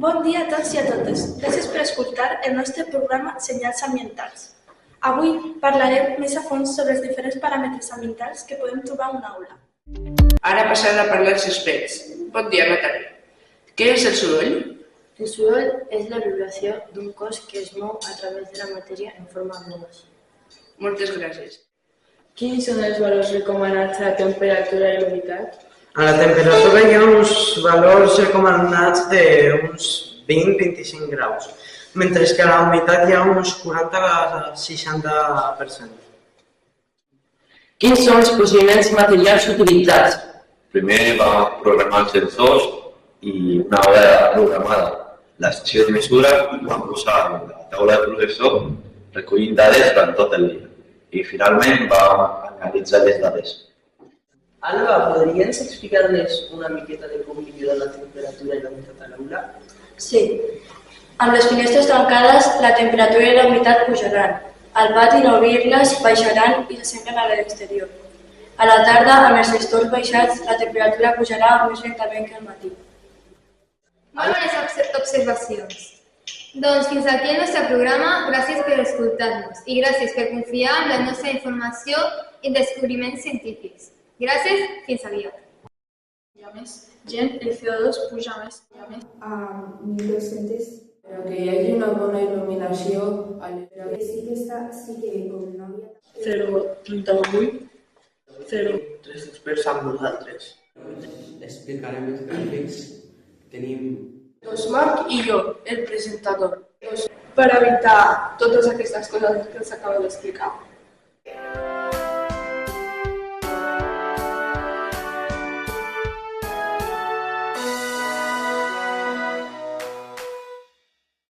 Bon dia a tots i a totes. Gràcies per escoltar el nostre programa Senyals Ambientals. Avui parlarem més a fons sobre els diferents paràmetres ambientals que podem trobar en una aula. Ara passarem a parlar dels experts. Bon dia, Natàlia. Què és el soroll? El soroll és la vibració d'un cos que es mou a través de la matèria en forma d'onades. Moltes gràcies. Quins són els valors recomanats a la temperatura i la humitat? A la temperatura hi ha uns valors recomanats d'uns 20-25 graus, mentre que a la humitat hi ha uns 40-60%. Quins són els procediments materials utilitzats? Primer vam programar els sensors i una vegada programada la secció de mesura vam posar la taula de professor recollint dades durant tot el dia i finalment vam analitzar les dades. Alba, podries explicar-nos una miqueta de com millora la temperatura i la humitat a l'aula? Sí. Amb les finestres tancades, la temperatura i la humitat pujaran. Al pati, en obrir-les, baixaran i s'assemblen a l'exterior. A la tarda, amb els sensors baixats, la temperatura pujarà més lentament que al matí. Molt bones observacions. Doncs fins aquí el nostre programa. Gràcies per escoltar-nos i gràcies per confiar en la nostra informació i descobriments científics. Gràcies, fins aviat. Hi ha més gent, el CO2 puja més. A 1200. Però que hi hagi una bona il·luminació a Però sí que com no havia... 0,38, 0. Tres experts amb nosaltres. Explicarem els gràfics. Tenim... Marc i jo, el presentador. Per evitar totes aquestes coses que us acabo d'explicar.